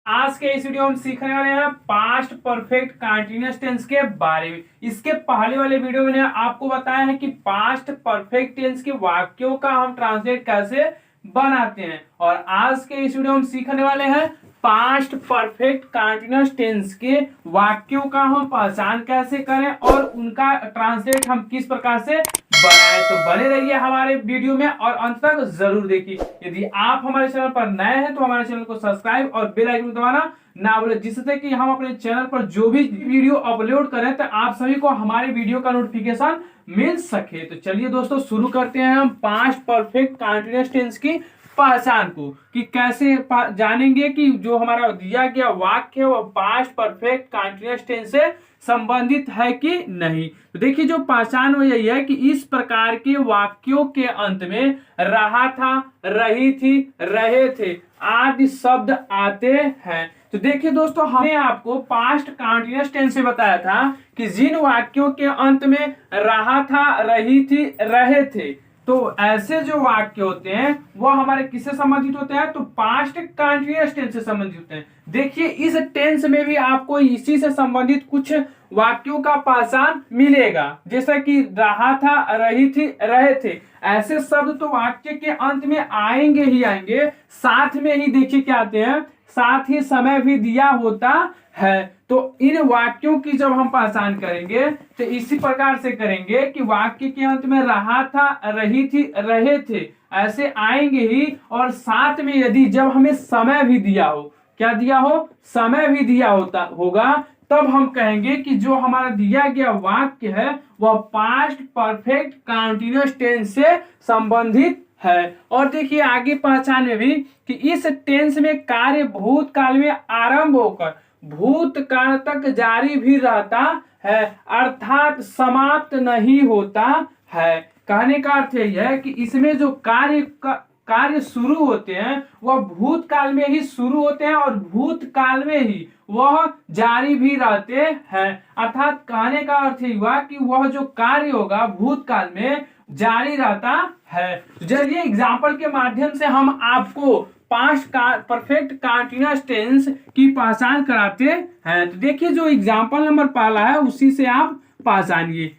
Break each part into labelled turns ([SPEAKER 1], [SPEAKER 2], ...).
[SPEAKER 1] आज के इस वीडियो में हम सीखने वाले हैं पास्ट परफेक्ट कंटीन्यूअस टेंस के बारे में। इसके पहले वाले वीडियो में आपको बताया है कि पास्ट परफेक्ट टेंस के वाक्यों का हम ट्रांसलेट कैसे बनाते हैं, और आज के इस वीडियो में सीखने वाले हैं पास्ट परफेक्ट कंटीन्यूअस टेंस के वाक्यों का हम पहचान कैसे करें और उनका ट्रांसलेट हम किस प्रकार से बनाए। तो बने रहिए हमारे वीडियो में और अंत तक जरूर देखिए। यदि आप हमारे चैनल पर नए हैं तो हमारे चैनल को सब्सक्राइब और बेल आइकन दबाना ना भूलें, जिससे कि हम अपने चैनल पर जो भी वीडियो अपलोड करें तो आप सभी को हमारे वीडियो का नोटिफिकेशन मिल सके। तो चलिए दोस्तों शुरू करते हैं हम पास्ट परफेक्ट कंटीन्यूअस टेंस की पहचान को कि कैसे जानेंगे कि जो हमारा दिया गया वाक्य है वो पास्ट परफेक्ट कंटीन्यूअस टेंस से संबंधित है कि नहीं। तो देखिए जो पहचान वो यही है कि इस प्रकार के वाक्यों के अंत में रहा था, रही थी, रहे थे आदि शब्द आते हैं। तो देखिए दोस्तों हमने आपको पास्ट कंटीन्यूअस टेंस से बताया था कि जिन वाक्यों के अंत में रहा था, रही थी, रहे थे, तो ऐसे जो वाक्य होते हैं वो हमारे किससे संबंधित होते हैं, तो पास्ट कंटीन्यूअस टेंस से संबंधित होते हैं। देखिए इस टेंस में भी आपको इसी से संबंधित कुछ वाक्यों का पहचान मिलेगा, जैसा कि रहा था, रही थी, रहे थे। ऐसे शब्द तो वाक्य के अंत में आएंगे ही आएंगे, साथ में ही देखिए क्या आते हैं, साथ ही समय भी दिया होता है। तो इन वाक्यों की जब हम पहचान करेंगे तो इसी प्रकार से करेंगे कि वाक्य के अंत में रहा था, रही थी, रहे थे ऐसे आएंगे ही, और साथ में यदि जब हमें समय भी दिया हो, क्या दिया हो, समय भी दिया होता होगा, तब हम कहेंगे कि जो हमारा दिया गया वाक्य है वह पास्ट परफेक्ट कंटीन्यूअस टेंस से संबंधित है। और देखिए आगे पहचान में भी कि इस टेंस में कार्य भूतकाल में आरंभ होकर भूतकाल तक जारी भी रहता है, अर्थात समाप्त नहीं होता है। कहने का अर्थ यह है कि इसमें जो कार्य शुरू होते हैं वह भूतकाल में ही शुरू होते हैं और भूतकाल में ही वह जारी भी रहते हैं। अर्थात कहने का अर्थ ये हुआ कि वह जो कार्य होगा भूतकाल में जारी रहता है। चलिए एग्जाम्पल के माध्यम से हम आपको पास्ट परफेक्ट कंटीन्यूअस टेंस की पहचान कराते हैं। तो देखिए जो एग्जाम्पल नंबर पहला है उसी से आप पहचानिए।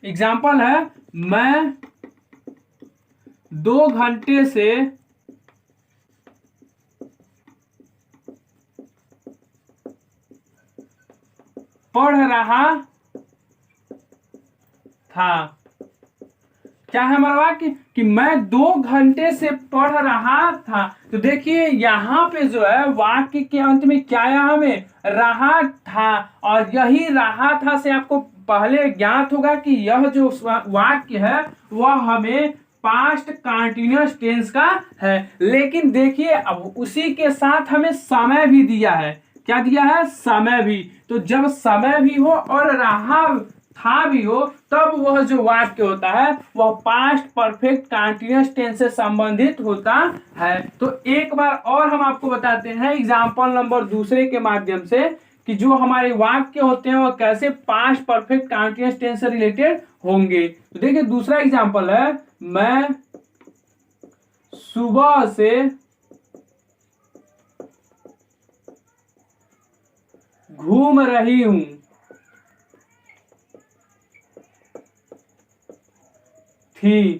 [SPEAKER 1] एग्जाम्पल है, मैं 2 घंटे से पढ़ रहा था। क्या है हमारा वाक्य कि मैं 2 घंटे से पढ़ रहा था। तो देखिए यहाँ पे जो है वाक्य के अंत में क्या आया, हमें रहा था, और यही रहा था से आपको पहले ज्ञात होगा कि यह जो वाक्य है वह हमें पास्ट कंटीन्यूअस टेंस का है। लेकिन देखिए अब उसी के साथ हमें समय भी दिया है। क्या दिया है, समय भी। तो जब समय भी हो और रहा था भी हो तब वह जो वाक्य होता है वह पास्ट परफेक्ट कंटीन्यूअस टेंस से संबंधित होता है। तो एक बार और हम आपको बताते हैं एग्जाम्पल नंबर दूसरे के माध्यम से कि जो हमारे वाक्य होते हैं वह कैसे पास्ट परफेक्ट कंटीन्यूअस टेंस से रिलेटेड होंगे। तो देखिए दूसरा एग्जाम्पल है, मैं सुबह से घूम रही हूं। थी,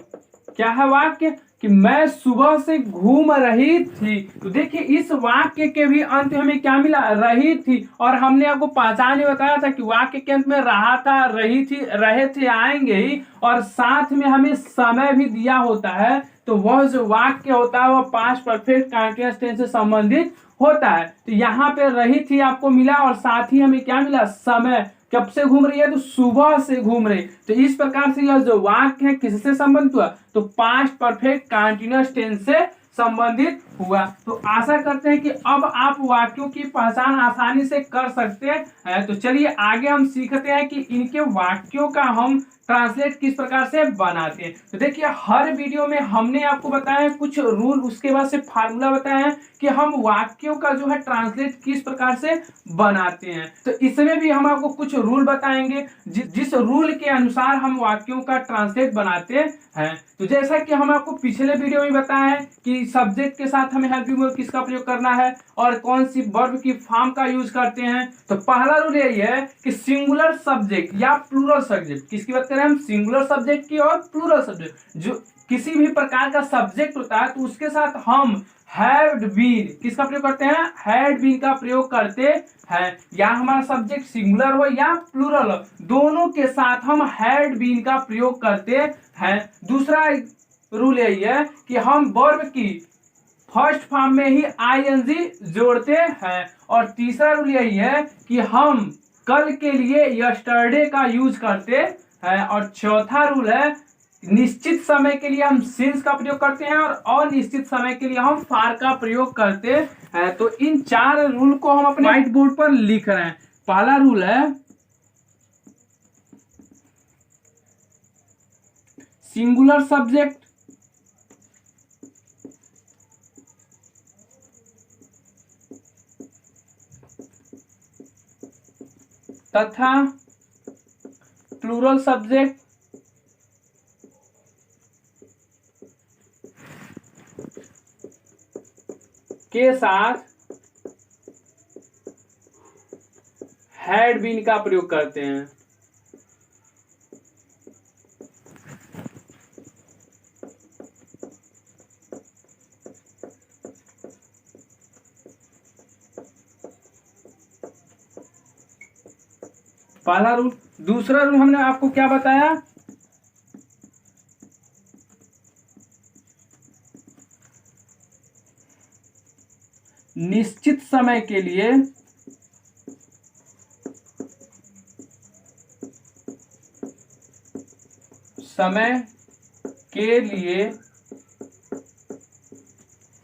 [SPEAKER 1] क्या है वाक्य कि मैं सुबह से घूम रही थी। तो देखिए इस वाक्य के भी अंत में हमें क्या मिला, रही थी, और हमने आपको पहचान ही बताया था कि वाक्य के अंत में रहा था, रही थी, रहे थे आएंगे ही, और साथ में हमें समय भी दिया होता है। तो वह जो वाक्य होता है वह पास्ट परफेक्ट कंटीन्यूअस टेंस से संबंधित होता है। तो यहाँ पे रही थी आपको मिला और साथ ही हमें क्या मिला, समय। कब से घूम रही है, तो सुबह से घूम रही। तो इस प्रकार से यह जो वाक्य है किससे संबंधित हुआ, तो पास्ट परफेक्ट कंटीन्यूअस टेंस से संबंधित हुआ। तो आशा करते हैं कि अब आप वाक्यों की पहचान आसानी से कर सकते हैं। तो चलिए आगे हम सीखते हैं कि इनके वाक्यों का हम ट्रांसलेट किस प्रकार से बनाते हैं। तो देखिए हर वीडियो में हमने आपको बताया है कुछ रूल, उसके बाद से फार्मूला बताया है कि हम वाक्यों का जो है ट्रांसलेट किस प्रकार से बनाते हैं। तो इसमें भी हम आपको कुछ रूल बताएंगे जिस रूल के अनुसार हम वाक्यों का ट्रांसलेट बनाते हैं। तो जैसा कि हम आपको पिछले वीडियो में बताया है कि सब्जेक्ट के साथ साथ हमें हेल्पिंग वर्ब किसका प्रयोग करना है और कौन सी वर्ब की फॉर्म का यूज करते हैं। तो पहला रूल यही है कि सिंगुलर सब्जेक्ट या प्लूरल सब्जेक्ट, किसकी बात करें हम, सिंगुलर सब्जेक्ट की और प्लूरल सब्जेक्ट, जो किसी भी प्रकार का सब्जेक्ट होता है तो उसके साथ हम हैड बीन किसका प्रयोग करते हैं, हैड बीन का प्रयोग करते हैं। या हमारा सब्जेक्ट सिंगुलर हो या प्लूरल हो, दोनों के साथ हम हैड बीन का प्रयोग करते हैं। दूसरा रूल यही है कि हम वर्ब की फर्स्ट फॉर्म में ही आईएनजी जोड़ते हैं। और तीसरा रूल यही है कि हम कल के लिए यस्टरडे का यूज करते हैं। और चौथा रूल है निश्चित समय के लिए हम सिंस का प्रयोग करते हैं और अनिश्चित समय के लिए हम फार का प्रयोग करते हैं। तो इन 4 रूल को हम अपने व्हाइट बोर्ड पर लिख रहे हैं। पहला रूल है सिंगुलर सब्जेक्ट तथा प्लूरल सब्जेक्ट के साथ हैड बीन का प्रयोग करते हैं। पहला रूल। दूसरा रूल हमने आपको क्या बताया, निश्चित समय के लिए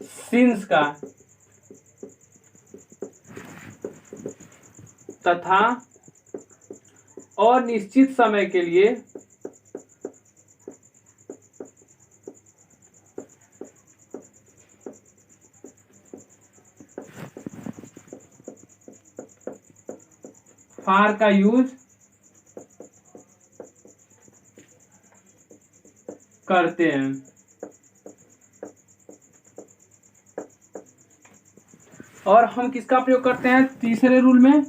[SPEAKER 1] सिंस का तथा अनिश्चित समय के लिए फार का यूज करते हैं। और हम किसका प्रयोग करते हैं तीसरे रूल में,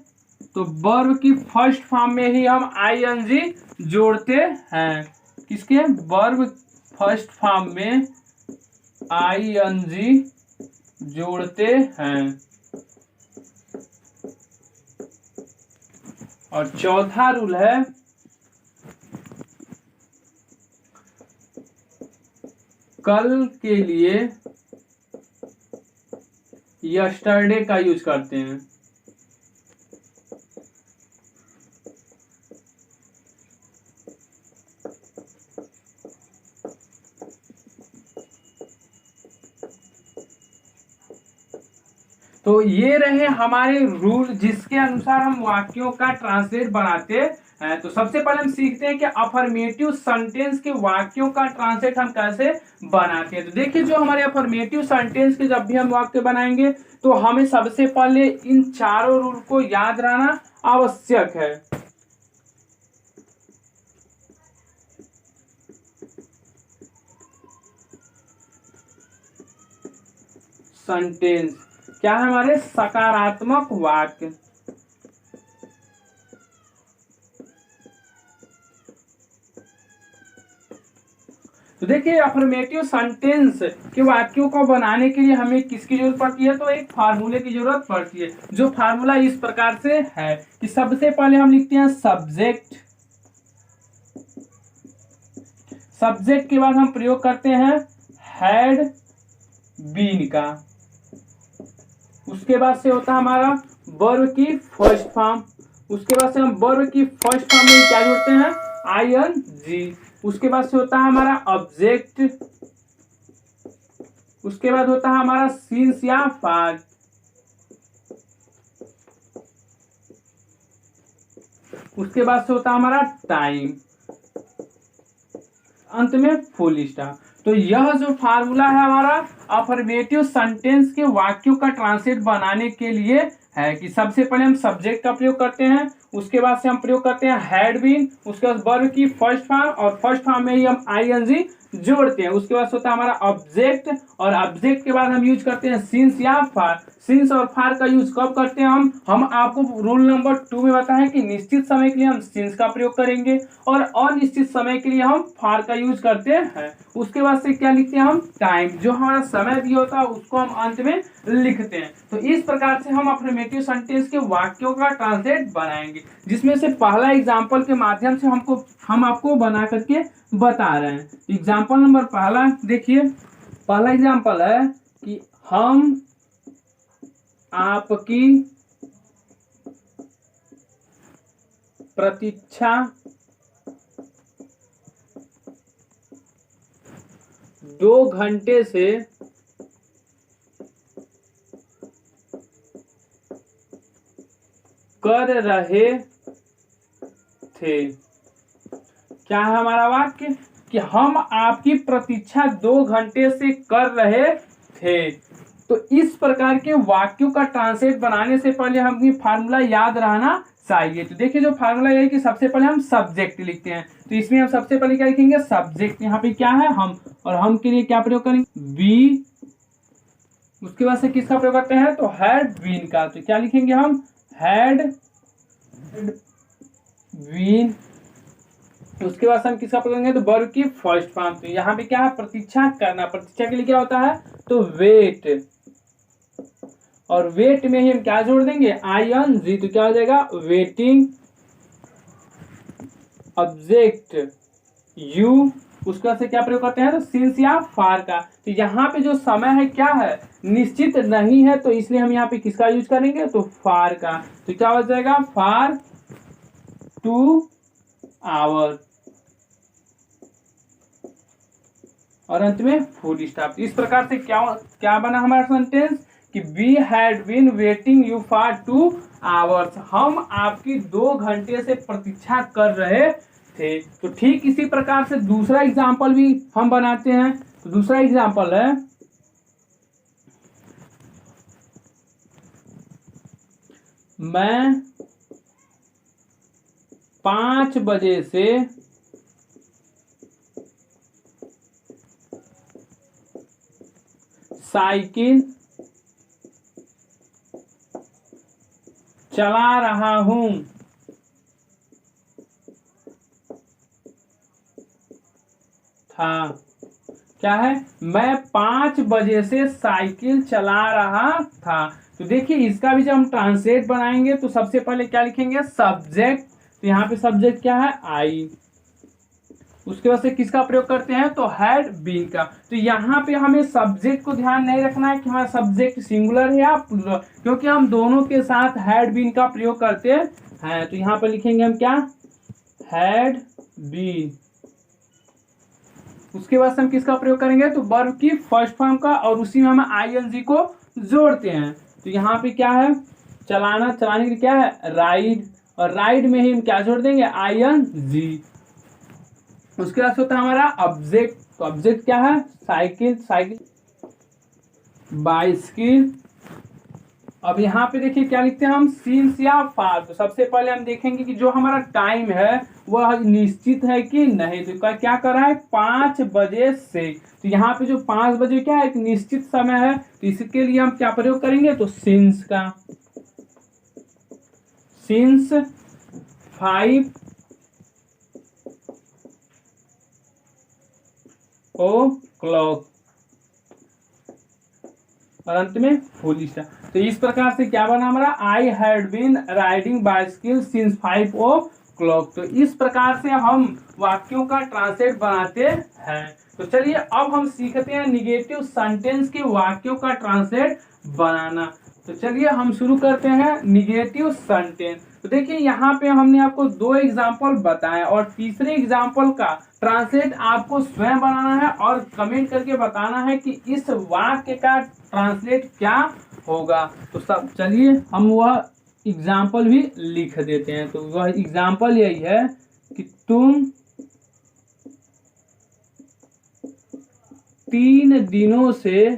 [SPEAKER 1] तो वर्ब की फर्स्ट फॉर्म में ही हम आईएनजी जोड़ते हैं। किसके, वर्ब फर्स्ट फॉर्म में आईएनजी जोड़ते हैं। और चौथा रूल है कल के लिए यस्टरडे का यूज करते हैं। तो ये रहे हमारे रूल जिसके अनुसार हम वाक्यों का ट्रांसलेट बनाते हैं। तो सबसे पहले हम सीखते हैं कि अफर्मेटिव सेंटेंस के वाक्यों का ट्रांसलेट हम कैसे बनाते हैं। तो देखिए, जो हमारे अफर्मेटिव सेंटेंस के जब भी हम वाक्य बनाएंगे तो हमें सबसे पहले इन चारों रूल को याद रहना आवश्यक है। सेंटेंस क्या है, हमारे सकारात्मक वाक्य। तो देखिए, अफर्मेटिव सेंटेंस के वाक्यों को बनाने के लिए हमें किसकी जरूरत पड़ती है, तो एक फार्मूले की जरूरत पड़ती है। जो फार्मूला इस प्रकार से है कि सबसे पहले हम लिखते हैं सब्जेक्ट। सब्जेक्ट के बाद हम प्रयोग करते हैं हैड बीन का। उसके बाद से होता है हमारा वर्ब की फर्स्ट फॉर्म। उसके बाद से हम वर्ब की फर्स्ट फॉर्म में क्या जोड़ते हैं, आईएनजी। उसके बाद से होता है हमारा ऑब्जेक्ट। उसके बाद होता है हमारा सिंस या फार। उसके बाद से होता है हमारा टाइम। अंत में फुल स्टॉप। तो यह जो फार्मूला है हमारा अफर्मेटिव सेंटेंस के वाक्यों का ट्रांसलेट बनाने के लिए है कि सबसे पहले हम सब्जेक्ट का प्रयोग करते हैं। उसके बाद से हम प्रयोग करते हैं हैड बीन। उसके बाद वर्ब की फर्स्ट फॉर्म और फर्स्ट फॉर्म में ही हम आईएनजी जोड़ते हैं। उसके बाद होता है हमारा ऑब्जेक्ट, और ऑब्जेक्ट के बाद हम यूज करते हैं सिंस या फार। सिंस और फार का यूज कब करते हैं हम आपको रूल नंबर 2 में बताएं कि निश्चित समय के लिए हम सिंस का प्रयोग करेंगे और अनिश्चित समय के लिए हम फार का यूज करते हैं। उसके बाद से क्या लिखते हैं हम, टाइम, जो हमारा समय दिया होता है उसको हम अंत में लिखते हैं। तो इस प्रकार से हम अफर्मेटिव सेंटेंस के वाक्यों का ट्रांसलेट बनाएंगे, जिसमें से पहला एग्जाम्पल के माध्यम से हम आपको बना करके बता रहे हैं। एग्जाम्पल नंबर पहला देखिए, पहला एग्जाम्पल है कि हम आपकी प्रतीक्षा 2 घंटे से कर रहे थे। क्या है हमारा वाक्य कि हम आपकी प्रतीक्षा 2 घंटे से कर रहे थे। तो इस प्रकार के वाक्यों का ट्रांसलेट बनाने से पहले हमें फार्मूला याद रहना चाहिए। तो देखिए जो फार्मूला है कि सबसे पहले हम सब्जेक्ट लिखते हैं, तो इसमें हम सबसे पहले क्या लिखेंगे, सब्जेक्ट। यहाँ पे क्या है, हम, और हम के लिए क्या प्रयोग करेंगे, बी। उसके बाद से किसका प्रयोग करते हैं, तो हैड बीन का। तो क्या लिखेंगे हम, हैड बीन। उसके बाद हम किसका प्रयोग करेंगे, तो वर्ब की फर्स्ट फॉर्म। तो यहाँ पे क्या है, प्रतीक्षा करना। प्रतीक्षा के लिए क्या होता है, तो वेट, और वेट में ही हम क्या जोड़ देंगे, ING। तो क्या हो जाएगा, वेटिंग। ऑब्जेक्ट यू, उसका से क्या प्रयोग करते हैं, तो सिंस या फार का। तो यहाँ पे जो समय है क्या है, निश्चित नहीं है, तो इसलिए हम यहाँ पे किसका यूज करेंगे, तो फार का। तो क्या हो जाएगा, फार 2 आवर, और अंत में फुल स्टॉप। इस प्रकार से क्या बना हमारा सेंटेंस कि we had been waiting you for 2 hours. हम आपकी 2 घंटे से प्रतीक्षा कर रहे थे। तो ठीक इसी प्रकार से दूसरा एग्जाम्पल भी हम बनाते हैं। तो दूसरा एग्जाम्पल है, मैं 5 बजे से साइकिल चला रहा हूं। था, क्या है, मैं 5 बजे से साइकिल चला रहा था। तो देखिए इसका भी जब हम ट्रांसलेट बनाएंगे तो सबसे पहले क्या लिखेंगे, सब्जेक्ट। तो यहाँ पे सब्जेक्ट क्या है, आई। उसके बाद से किसका प्रयोग करते हैं, तो हैड बीन का। तो यहाँ पे हमें सब्जेक्ट को ध्यान नहीं रखना है कि हमारा सब्जेक्ट सिंगुलर है या प्लुरल, क्योंकि हम दोनों के साथ हैड बीन का प्रयोग करते हैं। तो यहाँ पे लिखेंगे हम क्या, हैड बीन। उसके बाद हम किसका प्रयोग करेंगे, तो वर्ब की फर्स्ट फॉर्म का, और उसी में हम ING को जोड़ते हैं। तो यहाँ पे क्या है, चलाना, चलाने के लिए क्या है, राइड, और राइड में ही हम क्या जोड़ देंगे, ING। उसके बाद होता है हमारा ऑब्जेक्ट। तो ऑब्जेक्ट क्या है, साइकिल, साइकिल, बाइसिकल। अब यहाँ पे देखिए क्या लिखते हैं हम, सिंस या फार। तो सबसे पहले हम देखेंगे कि जो हमारा टाइम है वह निश्चित है कि नहीं। तो क्या कर रहा है, 5 बजे से। तो यहाँ पे जो 5 बजे क्या है, एक निश्चित समय है, तो इसके लिए हम क्या प्रयोग करेंगे, तो सिंस का। सिंस 5 o'clock, और अंत में फुल स्टॉप। तो इस प्रकार से क्या बना हमारा, I had been riding bicycle since 5 o'clock। तो इस प्रकार से हम वाक्यों का ट्रांसलेट बनाते हैं। तो चलिए अब हम सीखते हैं निगेटिव सेंटेंस के वाक्यों का ट्रांसलेट बनाना। तो चलिए हम शुरू करते हैं निगेटिव सेंटेंस। तो देखिए यहाँ पे हमने आपको 2 एग्जाम्पल बताए, और तीसरे एग्जाम्पल का ट्रांसलेट आपको स्वयं बनाना है और कमेंट करके बताना है कि इस वाक्य का ट्रांसलेट क्या होगा। तो सब चलिए हम वह एग्जाम्पल भी लिख देते हैं। तो वह एग्जाम्पल यही है कि तुम 3 दिनों से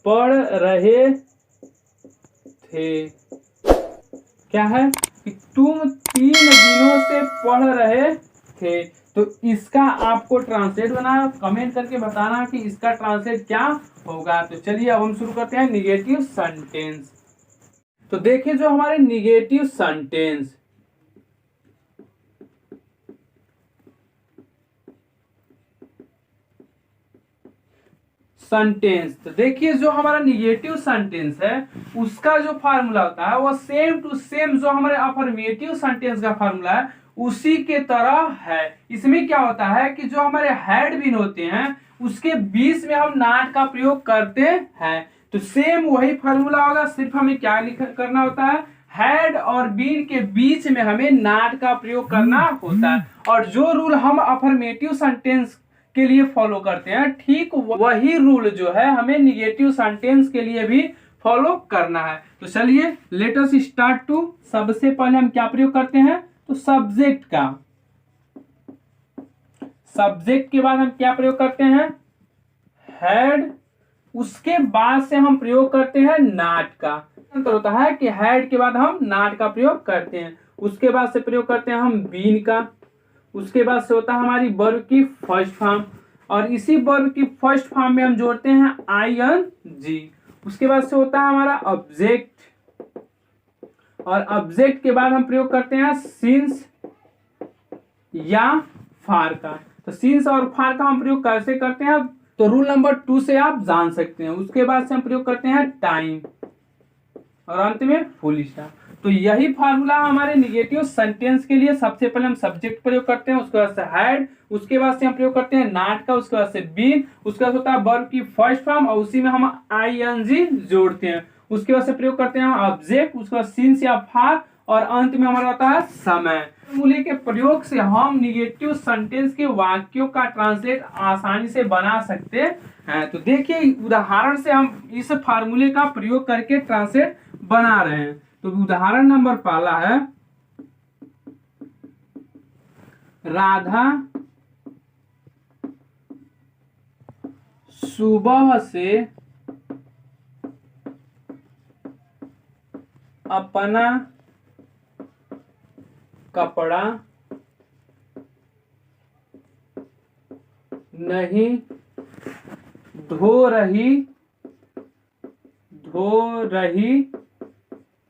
[SPEAKER 1] पढ़ रहे थे। क्या है कि तुम 3 दिनों से पढ़ रहे थे। तो इसका आपको ट्रांसलेट बनाना, कमेंट करके बताना कि इसका ट्रांसलेट क्या होगा। तो चलिए अब हम शुरू करते हैं निगेटिव सेंटेंस। तो देखिए जो हमारे निगेटिव सेंटेंस, तो देखिए जो हमारा निगेटिव सेंटेंस है उसका जो फार्मूला होता है वो सेम टू सेम जो हमारे अफर्मेटिव सेंटेंस का फार्मूला है उसी के तरह है। इसमें क्या होता है कि जो हमारे हैड बीन होते हैं उसके बीच में हम नॉट का प्रयोग करते हैं। तो सेम वही फार्मूला होगा, सिर्फ हमें क्या करना होता है, हैड और बीन के बीच में हमें नॉट का प्रयोग करना होता है। और जो रूल हम अफर्मेटिव सेंटेंस के लिए फॉलो करते हैं ठीक वही रूल जो है हमें निगेटिव सेंटेंस के लिए भी फॉलो करना है। तो चलिए लेट अस स्टार्ट टू। सबसे पहले हम क्या प्रयोग करते हैं, तो सब्जेक्ट का। सब्जेक्ट के बाद हम क्या प्रयोग करते हैं, हैड। उसके बाद से हम प्रयोग करते हैं नॉट का। अंतर होता है कि हैड के बाद हम नॉट का प्रयोग करते हैं, उसके बाद से प्रयोग करते हैं हम बीन का, उसके बाद से होता है हमारी वर्ब की फर्स्ट फॉर्म, और इसी वर्ब की फर्स्ट फॉर्म में हम जोड़ते हैं ing। उसके बाद से होता है हमारा ऑब्जेक्ट, और ऑब्जेक्ट के बाद हम प्रयोग करते हैं सिंस या फार का। तो सिंस और फार का हम प्रयोग कैसे करते हैं, तो रूल नंबर 2 से आप जान सकते हैं। उसके बाद से हम प्रयोग करते हैं टाइम, और अंत में फुल स्टॉप। तो यही फार्मूला हमारे निगेटिव सेंटेंस के लिए। सबसे पहले हम सब्जेक्ट प्रयोग करते हैं, उसके बाद से हैड, उसके बाद से हम प्रयोग करते हैं नॉट का, उसके बाद से बीन, उसके बाद होता है वर्ब की फर्स्ट फॉर्म और उसी में हम ing जोड़ते हैं। उसके बाद से प्रयोग करते हैं हम ऑब्जेक्ट, उसके बाद सिंस या फार, और अंत में हमारा होता है समय। फार्मूले के प्रयोग से हम निगेटिव सेंटेंस के वाक्यों का ट्रांसलेट आसानी से बना सकते हैं। तो देखिए उदाहरण से हम इस फार्मूले का प्रयोग करके ट्रांसलेट बना रहे हैं। तो उदाहरण नंबर पहला है, राधा सुबह से अपना कपड़ा नहीं धो रही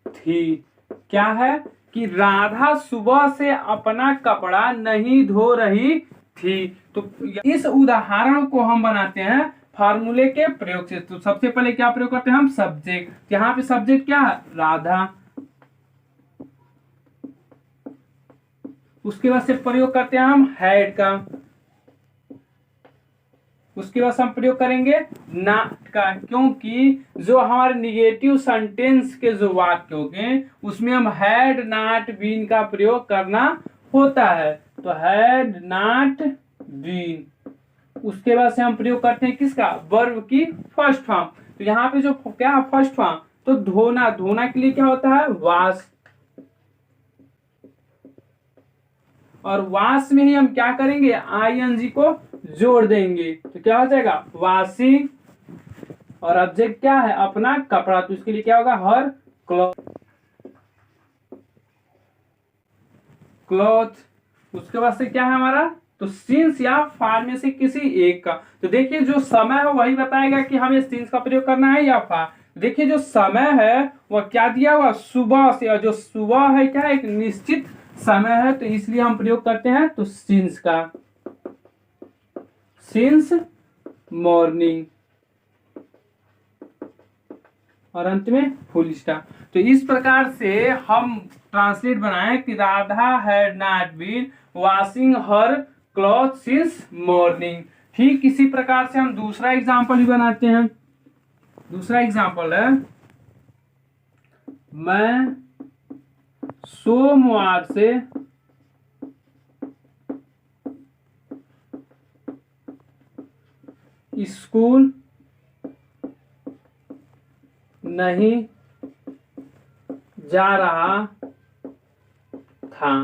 [SPEAKER 1] थी। क्या है कि राधा सुबह से अपना कपड़ा नहीं धो रही थी। तो इस उदाहरण को हम बनाते हैं फार्मूले के प्रयोग से। तो सबसे पहले क्या प्रयोग करते हैं हम, सब्जेक्ट। यहाँ पे सब्जेक्ट क्या है, राधा। उसके बाद से प्रयोग करते हैं हम हैड का, उसके बाद हम प्रयोग करेंगे नॉट का, क्योंकि जो हमारे निगेटिव सेंटेंस के जो वाक्य हो गए उसमें हम हैड नॉट बीन का प्रयोग करना होता है। तो हैड नॉट बीन। उसके बाद से हम प्रयोग करते हैं किसका, वर्ब की फर्स्ट फॉर्म। तो यहाँ पे जो क्या फर्स्ट फॉर्म, तो धोना। धोना के लिए क्या होता है, वॉश। और वॉश में ही हम क्या करेंगे, ing को जोड़ देंगे। तो क्या हो जाएगा, वॉशिंग। और ऑब्जेक्ट क्या है, अपना कपड़ा। तो इसके लिए क्या होगा, हर क्लॉथ। उसके बाद से क्या है हमारा, तो सिंस या फार में से किसी एक का। तो देखिए जो समय है वही बताएगा कि हमें सिंस का प्रयोग करना है या फार। देखिए जो समय है वह क्या दिया हुआ, सुबह से, और जो सुबह है क्या है, एक निश्चित समय है, तो इसलिए हम प्रयोग करते हैं तो सिंस का, सिंस मॉर्निंग, और अंत में फुल स्टॉप। तो इस प्रकार से हम ट्रांसलेट बनाए कि Radha had not been washing her cloth since morning. ठीक इसी प्रकार से हम दूसरा एग्जांपल भी बनाते हैं। दूसरा एग्जांपल है, मैं सोमवार से स्कूल नहीं जा रहा था।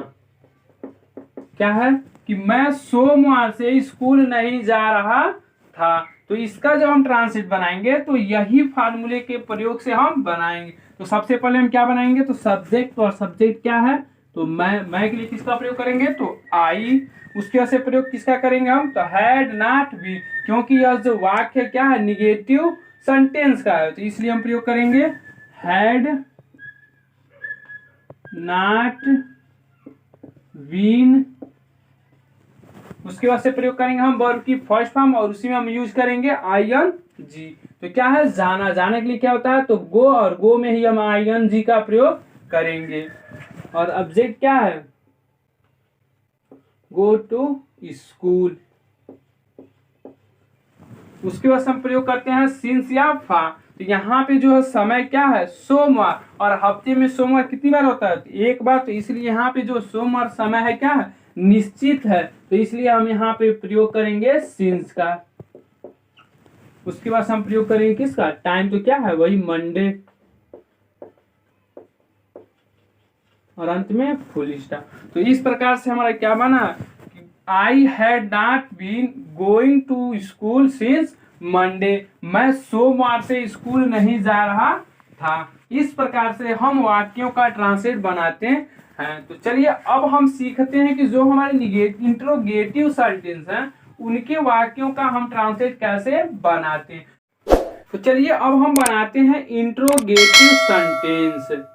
[SPEAKER 1] क्या है कि मैं सोमवार से स्कूल नहीं जा रहा था। तो इसका जब हम ट्रांसलेट बनाएंगे तो यही फार्मूले के प्रयोग से हम बनाएंगे। तो सबसे पहले हम क्या बनाएंगे, तो सब्जेक्ट, और सब्जेक्ट क्या है, तो तो मैं के लिए किसका प्रयोग करेंगे, तो आई। उसके बाद से प्रयोग किसका करेंगे हम, तो हैड नॉट बीन, क्योंकि यह जो वाक्य क्या है, निगेटिव सेंटेंस का है, तो इसलिए हम प्रयोग करेंगे हैड नॉट बीन। उसके बाद से प्रयोग करेंगे हम वर्ब की फर्स्ट फॉर्म और उसी में हम यूज करेंगे ing। तो क्या है, जाना, जाने के लिए क्या होता है, तो गो, और गो में ही हम ing का प्रयोग करेंगे। और ऑब्जेक्ट क्या है, गो टू स्कूल। उसके बाद हम प्रयोग करते हैं सिंस या फा। तो यहाँ पे जो है समय क्या है, सोमवार, और हफ्ते में सोमवार कितनी बार होता है, तो एक बार, तो इसलिए यहाँ पे जो सोमवार समय है क्या है, निश्चित है, तो इसलिए हम यहाँ पे प्रयोग करेंगे सिंस का। उसके बाद हम प्रयोग करेंगे किसका, टाइम, तो क्या है वही मंडे, और अंत में फुल स्टॉप। तो इस प्रकार से हमारा क्या बना, I had not been going to school since Monday, मैं सोमवार से स्कूल नहीं जा रहा था। इस प्रकार से हम वाक्यों का ट्रांसलेट बनाते हैं। तो चलिए अब हम सीखते हैं कि जो हमारे इंट्रोगेटिव सेंटेंस हैं उनके वाक्यों का हम ट्रांसलेट कैसे बनाते हैं। तो चलिए अब हम बनाते हैं इंट्रोगेटिव सेंटेंस।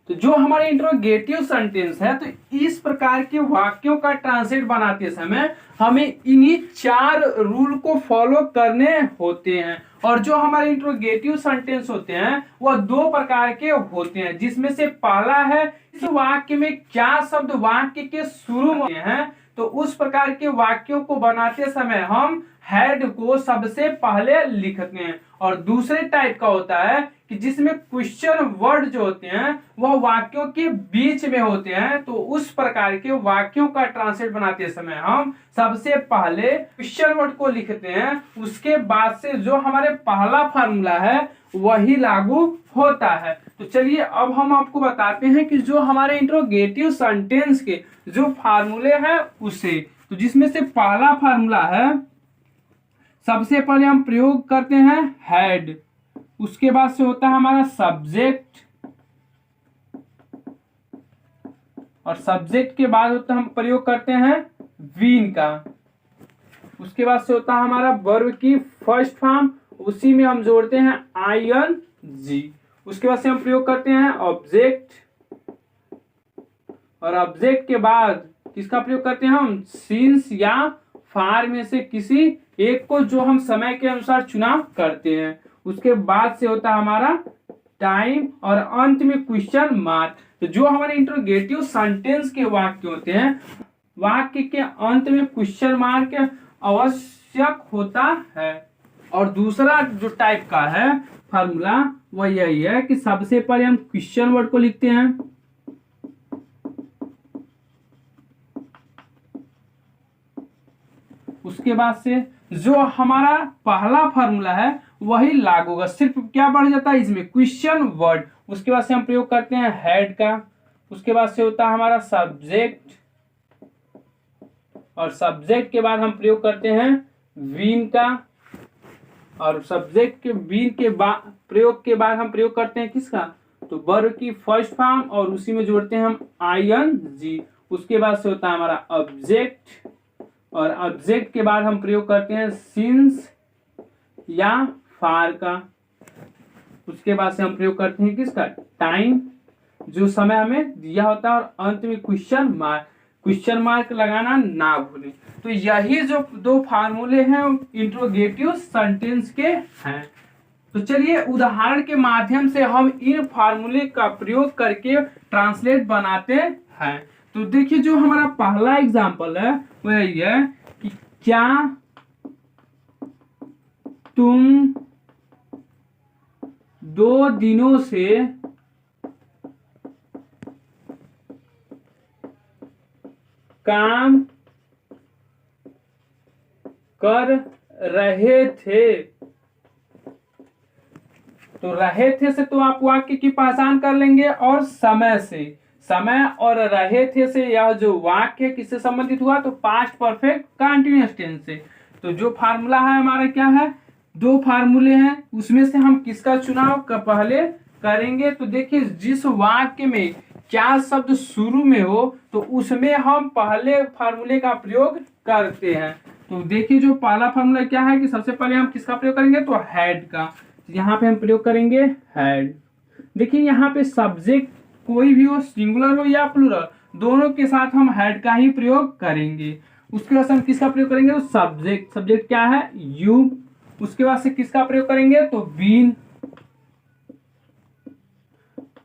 [SPEAKER 1] तो जो हमारे इंट्रोगेटिव सेंटेंस है, तो इस प्रकार के वाक्यों का ट्रांसलेट बनाते समय हमें इन्हीं 4 रूल को फॉलो करने होते हैं। और जो हमारे इंट्रोगेटिव सेंटेंस होते हैं वह 2 प्रकार के होते हैं, जिसमें से पहला है इस वाक्य में क्या शब्द वाक्य के शुरू में हैं, तो उस प्रकार के वाक्यों को बनाते समय हम हैड को सबसे पहले लिखते हैं। और दूसरे टाइप का होता है कि जिसमें क्वेश्चन वर्ड जो होते हैं वह वाक्यों के बीच में होते हैं, तो उस प्रकार के वाक्यों का ट्रांसलेट बनाते समय हम सबसे पहले क्वेश्चन वर्ड को लिखते हैं। उसके बाद से जो हमारे पहला फार्मूला है वही लागू होता है। तो चलिए अब हम आपको बताते हैं कि जो हमारे इंट्रोगेटिव सेंटेंस के जो फार्मूले हैं उसे, तो जिसमें से पहला फार्मूला है, सबसे पहले हम प्रयोग करते हैं हैड, उसके बाद से होता है हमारा सब्जेक्ट, और सब्जेक्ट के बाद होता है हम प्रयोग करते हैं बीन का। उसके बाद से होता है हमारा वर्ब की फर्स्ट फॉर्म, उसी में हम जोड़ते हैं ing। उसके बाद से हम प्रयोग करते हैं ऑब्जेक्ट, और ऑब्जेक्ट के बाद किसका प्रयोग करते हैं हम, सिंस या फार में से किसी एक को जो हम समय के अनुसार चुनाव करते हैं। उसके बाद से होता है हमारा टाइम, और अंत में क्वेश्चन मार्क। तो जो हमारे इंट्रोगेटिव सेंटेंस के वाक्य होते हैं, वाक्य के अंत में क्वेश्चन मार्क आवश्यक होता है। और दूसरा जो टाइप का है फार्मूला वह यही है कि सबसे पहले हम क्वेश्चन वर्ड को लिखते हैं, उसके बाद से जो हमारा पहला फार्मूला है वही लागू होगा, सिर्फ क्या बढ़ जाता है इसमें, क्वेश्चन वर्ड। उसके बाद से हम प्रयोग करते हैं हेड का। उसके बाद से होता है हमारा सब्जेक्ट, और सब्जेक्ट के बाद हम प्रयोग करते हैं बीन का, और सब्जेक्ट के बीन के बाद प्रयोग के बाद हम प्रयोग करते हैं किसका, तो वर्ब की फर्स्ट फॉर्म, और उसी में जोड़ते हैं हम ing। उसके बाद से होता है हमारा ऑब्जेक्ट, और ऑब्जेक्ट के बाद हम प्रयोग करते हैं सिंस या फार का। उसके बाद से हम प्रयोग करते हैं किसका, टाइम, जो समय हमें दिया होता है, और अंत में क्वेश्चन मार्क लगाना ना भूलें। तो यही जो 2 फार्मूले हैं इंट्रोगेटिव सेंटेंस के हैं। तो चलिए उदाहरण के माध्यम से हम इन फार्मूले का प्रयोग करके ट्रांसलेट बनाते हैं। तो देखिए जो हमारा पहला एग्जांपल है वह यही है कि क्या तुम 2 दिनों से काम कर रहे थे। तो रहे थे से तो आप वाक्य की पहचान कर लेंगे, और समय से, समय और रहे थे से यह जो वाक्य किससे संबंधित हुआ, तो पास्ट परफेक्ट कंटीन्यूअस टेंस से। तो जो फार्मूला है हमारा क्या है, दो फार्मूले हैं, उसमें से हम किसका चुनाव पहले करेंगे। तो देखिए जिस वाक्य में क्या शब्द शुरू में हो तो उसमें हम पहले फार्मूले का प्रयोग करते हैं। तो देखिए जो पहला फार्मूला क्या है कि सबसे पहले हम किसका प्रयोग करेंगे, तो हैड का। यहाँ पे हम प्रयोग करेंगे हैड। देखिए यहाँ पे सब्जेक्ट कोई भी हो, सिंगुलर हो या प्लूरल, दोनों के साथ हम हैड का ही प्रयोग करेंगे। उसके बाद हम किसका प्रयोग करेंगे, तो सब्जेक्ट। सब्जेक्ट क्या है, यू। उसके बाद से किसका प्रयोग करेंगे, तो बीन।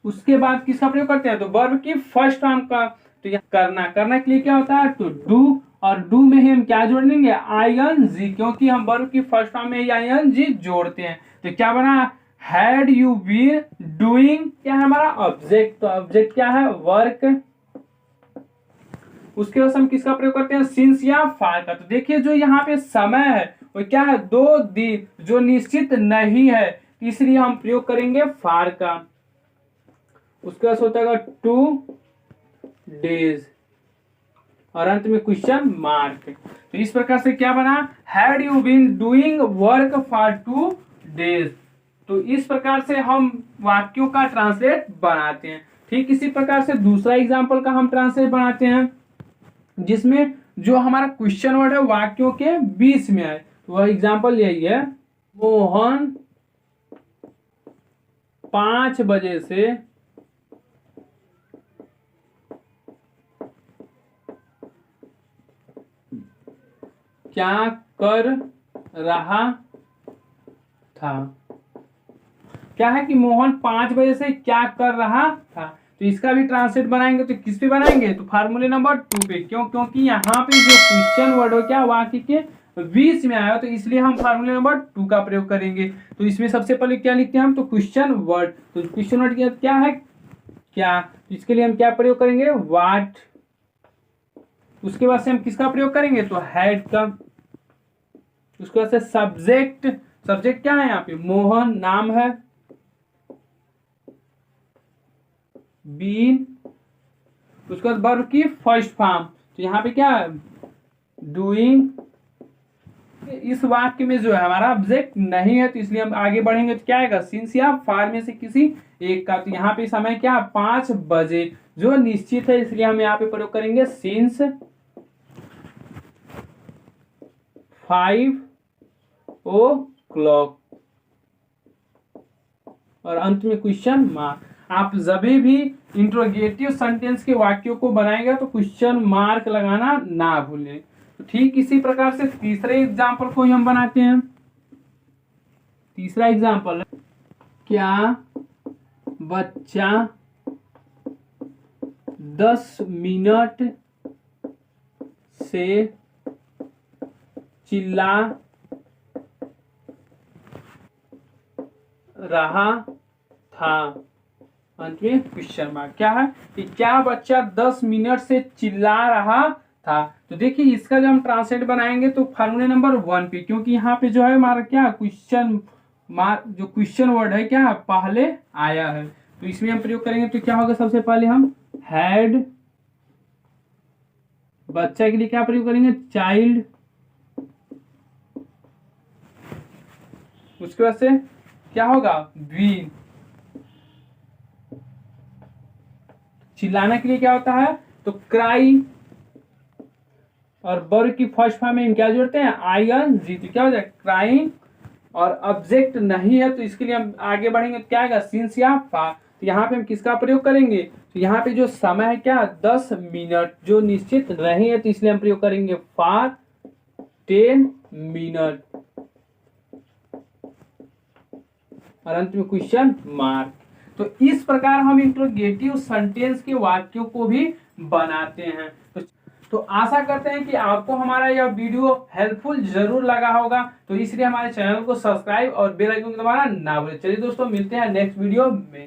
[SPEAKER 1] उसके बाद किसका प्रयोग करते हैं, तो वर्ब की फर्स्ट फॉर्म का। तो यह करना के लिए क्या होता है, तो डू, और डू में ही हम क्या जोड़ लेंगे, आईएनजी, क्योंकि हम वर्ब की फर्स्ट फॉर्म में आईएनजी जोड़ते हैं। तो क्या बना, हैड यू बीन डूइंग, क्या है हमारा ऑब्जेक्ट। तो ऑब्जेक्ट क्या है, वर्क। उसके बाद हम किसका प्रयोग करते हैं, सिंस या फार का। तो देखिए जो यहाँ पे समय है वो क्या है, 2 दिन, जो निश्चित नहीं है, इसलिए हम प्रयोग करेंगे फार का। उसके बाद होता है 2 डेज, और अंत में क्वेश्चन मार्क। तो इस प्रकार से क्या बना, had you been doing work for 2 days. तो इस प्रकार से हम वाक्यों का ट्रांसलेट बनाते हैं। ठीक इसी प्रकार से दूसरा एग्जाम्पल का हम ट्रांसलेट बनाते हैं, जिसमें जो हमारा क्वेश्चन वर्ड है वाक्यों के बीच में है। वह एग्जाम्पल यही है, मोहन 5 बजे से क्या कर रहा था। क्या है कि मोहन 5 बजे से क्या कर रहा था। तो इसका भी ट्रांसलेट बनाएंगे तो किस पे बनाएंगे, तो फार्मूले नंबर 2 पे। क्यों, क्योंकि यहाँ पे जो क्वेश्चन वर्ड हो क्या वाक्य के बीच में आया, तो इसलिए हम फार्मूले नंबर 2 का प्रयोग करेंगे। तो इसमें सबसे पहले क्या लिखते हैं हम, तो क्वेश्चन वर्ड। तो क्वेश्चन वर्ड क्या है, क्या, तो इसके लिए हम क्या प्रयोग करेंगे, व्हाट। उसके बाद से हम किसका प्रयोग करेंगे, तो हैड का। उसके बाद से सब्जेक्ट। सब्जेक्ट क्या है यहाँ पे, मोहन नाम है, बीन। उसके बाद वर्ब की फर्स्ट फॉर्म, तो यहाँ पे क्या है, डूइंग। इस वाक्य में जो है हमारा ऑब्जेक्ट नहीं है, तो इसलिए हम आगे बढ़ेंगे तो क्या आएगा, सिंस या फार में से किसी एक का। तो यहाँ पे समय क्या है, 5 बजे, जो निश्चित है, इसलिए हम यहाँ पे प्रयोग करेंगे सिंस 5 o'clock, और अंत में क्वेश्चन मार्क। आप जब भी इंट्रोगेटिव सेंटेंस के वाक्यों को बनाएगा तो क्वेश्चन मार्क लगाना ना भूलें। तो ठीक इसी प्रकार से तीसरे एग्जाम्पल को हम बनाते हैं। तीसरा एग्जाम्पल, क्या बच्चा 10 मिनट से चिल्ला रहा था, अंत में क्वेश्चन मार्क। क्या है कि क्या बच्चा 10 मिनट से चिल्ला रहा था। तो देखिए इसका जब हम ट्रांसलेट बनाएंगे तो फार्मूले नंबर 1 पे, क्योंकि यहाँ पे जो है हमारा क्या क्वेश्चन मार्क, जो क्वेश्चन वर्ड है क्या पहले आया है, तो इसमें हम प्रयोग करेंगे। तो क्या होगा, सबसे पहले हम हैड, बच्चा के लिए क्या प्रयोग करेंगे, चाइल्ड। उसके बाद से क्या होगा, बीन। चिल्लाने के लिए क्या होता है, तो क्राई, और वर्ब की फर्स्ट फॉर्म में हम क्या जोड़ते हैं, आईएनजी। तो क्या हो जाएगा, क्राइंग, और ऑब्जेक्ट नहीं है, तो इसके लिए हम आगे बढ़ेंगे तो क्या आएगा, सिंस या फार। तो यहाँ पे हम किसका प्रयोग करेंगे, तो यहाँ पे जो समय है क्या 10 मिनट, जो निश्चित नहीं है, तो इसलिए हम प्रयोग करेंगे फार 10 मिनट, और अंत में क्वेश्चन मार्क। तो इस प्रकार हम इंट्रोगेटिव सेंटेंस के वाक्यों को भी बनाते हैं। तो आशा करते हैं कि आपको हमारा यह वीडियो हेल्पफुल जरूर लगा होगा। तो इसलिए हमारे चैनल को सब्सक्राइब और बेल आइकन को दबाना ना भूलें। चलिए दोस्तों, मिलते हैं नेक्स्ट वीडियो में।